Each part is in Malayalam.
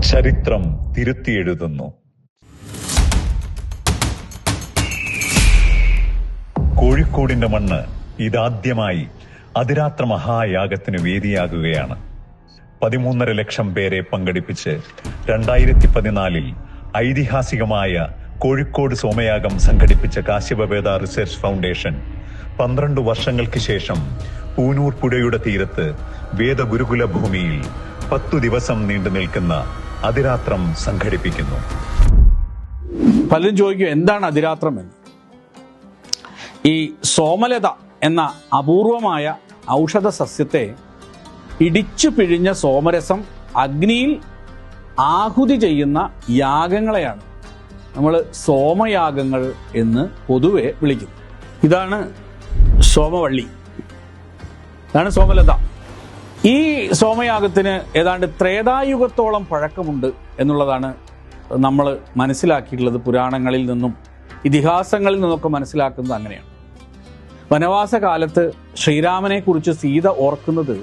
ചരിത്രം തിരുത്തിയെഴുതുന്നു. കോഴിക്കോടിന്റെ മണ്ണ് ഇതാദ്യമായി അതിരാത്ര മഹായാഗത്തിന് വേദിയാകുകയാണ്. 13.5 ലക്ഷം പേരെ പങ്കെടുപ്പിച്ച് 2014 ഐതിഹാസികമായ കോഴിക്കോട് സോമയാഗം സംഘടിപ്പിച്ച കാശ്യപവേദ റിസർച്ച് ഫൗണ്ടേഷൻ 12 വർഷങ്ങൾക്ക് ശേഷം പൂനൂർ പുഴയുടെ തീരത്ത് വേദഗുരുകുല ഭൂമിയിൽ 10 ദിവസം നീണ്ടു നിൽക്കുന്ന അതിരാത്രം സംഘടിപ്പിക്കുന്നു. പലരും ചോദിക്കും എന്താണ് അതിരാത്രം എന്ന്. ഈ സോമലത എന്ന അപൂർവമായ ഔഷധ സസ്യത്തെ ഇടിച്ചു പിഴിഞ്ഞ സോമരസം അഗ്നിയിൽ ആഹുതി ചെയ്യുന്ന യാഗങ്ങളെയാണ് നമ്മൾ സോമയാഗങ്ങൾ എന്ന് പൊതുവെ വിളിക്കുന്നത്. ഇതാണ് സോമവള്ളി, ഇതാണ് സോമലത. ഈ സോമയാഗത്തിന് ഏതാണ്ട് ത്രേതായുഗത്തോളം പഴക്കമുണ്ട് എന്നുള്ളതാണ് നമ്മൾ മനസ്സിലാക്കിയിട്ടുള്ളത്. പുരാണങ്ങളിൽ നിന്നും ഇതിഹാസങ്ങളിൽ നിന്നൊക്കെ മനസ്സിലാക്കുന്നത് അങ്ങനെയാണ്. വനവാസ കാലത്ത് ശ്രീരാമനെ കുറിച്ച് സീത ഓർക്കുന്നത്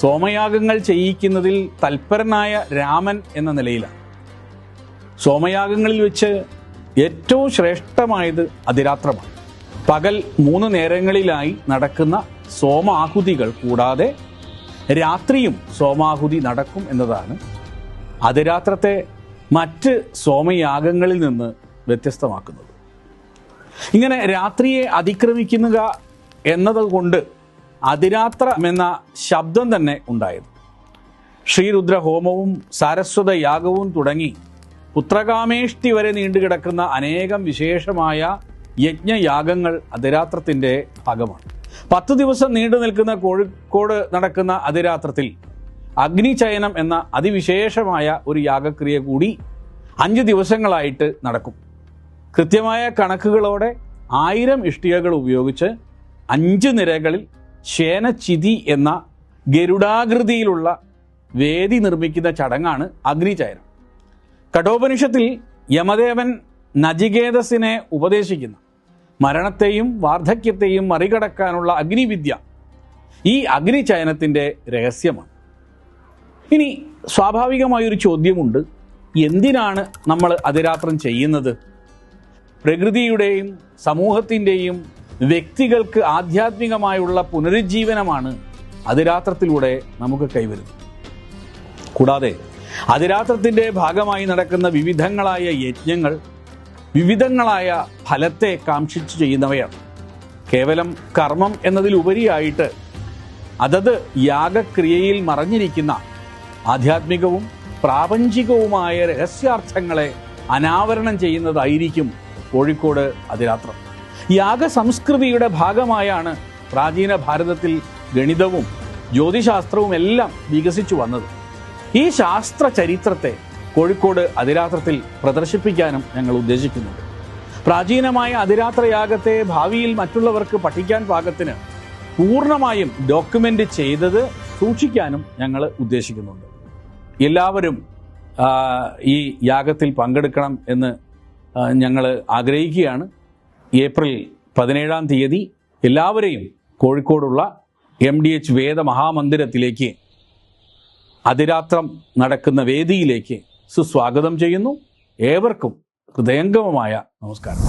സോമയാഗങ്ങൾ ചെയ്യിക്കുന്നതിൽ തൽപരനായ രാമൻ എന്ന നിലയിലാണ്. സോമയാഗങ്ങളിൽ വെച്ച് ഏറ്റവും ശ്രേഷ്ഠമായത് അതിരാത്രമാണ്. പകൽ 3 നേരങ്ങളിലായി നടക്കുന്ന സോമാഹുതികൾ കൂടാതെ രാത്രിയും സോമാഹുതി നടക്കും എന്നതാണ് അതിരാത്രത്തെ മറ്റ് സോമയാഗങ്ങളിൽ നിന്ന് വ്യത്യസ്തമാക്കുന്നത്. ഇങ്ങനെ രാത്രിയെ അതിക്രമിക്കുക എന്നതുകൊണ്ട് അതിരാത്രം എന്ന ശബ്ദം തന്നെ ഉണ്ടായത്. ശ്രീരുദ്രഹോമവും സാരസ്വത യാഗവും തുടങ്ങി പുത്രകാമേഷ്ടി വരെ നീണ്ടുകിടക്കുന്ന അനേകം വിശേഷമായ യജ്ഞയാഗങ്ങൾ അതിരാത്രത്തിൻ്റെ ഭാഗമാണ്. 10 ദിവസം നീണ്ടു നിൽക്കുന്ന കോഴിക്കോട് നടക്കുന്ന അതിരാത്രത്തിൽ അഗ്നിചയനം എന്ന അതിവിശേഷമായ ഒരു യാഗക്രിയ കൂടി 5 ദിവസങ്ങളായിട്ട് നടക്കും. കൃത്യമായ കണക്കുകളോടെ 1000 ഇഷ്ടികകൾ ഉപയോഗിച്ച് 5 നിരകളിൽ ശേനചിതി എന്ന ഗരുഡാകൃതിയിലുള്ള വേദി നിർമ്മിക്കുന്ന ചടങ്ങാണ് അഗ്നിചയനം. കഠോപനിഷത്തിൽ യമദേവൻ നചികേതസിനെ ഉപദേശിക്കുന്ന മരണത്തെയും വാർദ്ധക്യത്തെയും മറികടക്കാനുള്ള അഗ്നിവിദ്യ ഈ അഗ്നിചയനത്തിൻ്റെ രഹസ്യമാണ്. ഇനി സ്വാഭാവികമായൊരു ചോദ്യമുണ്ട്, എന്തിനാണ് നമ്മൾ അതിരാത്രം ചെയ്യുന്നത്? പ്രകൃതിയുടെയും സമൂഹത്തിൻ്റെയും വ്യക്തികൾക്ക് ആധ്യാത്മികമായുള്ള പുനരുജ്ജീവനമാണ് അതിരാത്രത്തിലൂടെ നമുക്ക് കൈവരുന്നത്. കൂടാതെ അതിരാത്രത്തിൻ്റെ ഭാഗമായി നടക്കുന്ന വിവിധങ്ങളായ യജ്ഞങ്ങൾ വിവിധങ്ങളായ ഫലത്തെ കാംക്ഷിച്ച് ചെയ്യുന്നവയാണ്. കേവലം കർമ്മം എന്നതിലുപരിയായിട്ട് അതത് യാഗക്രിയയിൽ മറഞ്ഞിരിക്കുന്ന ആധ്യാത്മികവും പ്രാപഞ്ചികവുമായ രഹസ്യാർത്ഥങ്ങളെ അനാവരണം ചെയ്യുന്നതായിരിക്കും കോഴിക്കോട് അതിരാത്രം. യാഗസംസ്കൃതിയുടെ ഭാഗമായാണ് പ്രാചീന ഭാരതത്തിൽ ഗണിതവും ജ്യോതിശാസ്ത്രവും എല്ലാം വികസിച്ചു വന്നത്. ഈ ശാസ്ത്ര ചരിത്രത്തെ കോഴിക്കോട് അതിരാത്രത്തിൽ പ്രദർശിപ്പിക്കാനും ഞങ്ങൾ ഉദ്ദേശിക്കുന്നുണ്ട്. പ്രാചീനമായ അതിരാത്രയാഗത്തെ ഭാവിയിൽ മറ്റുള്ളവർക്ക് പഠിക്കാൻ പാകത്തിന് പൂർണ്ണമായും ഡോക്യുമെൻ്റ് ചെയ്തത് സൂക്ഷിക്കാനും ഞങ്ങൾ ഉദ്ദേശിക്കുന്നുണ്ട്. എല്ലാവരും ഈ യാഗത്തിൽ പങ്കെടുക്കണം എന്ന് ഞങ്ങൾ ആഗ്രഹിക്കുകയാണ്. ഏപ്രിൽ 17-ാം തീയതി എല്ലാവരെയും കോഴിക്കോടുള്ള MDH വേദ മഹാമന്ദിരത്തിലേക്ക് അതിരാത്രം നടക്കുന്ന വേദിയിലേക്ക് സുസ്വാഗതം ചെയ്യുന്നു. ഏവർക്കും ഹൃദയംഗമമായ നമസ്കാരം.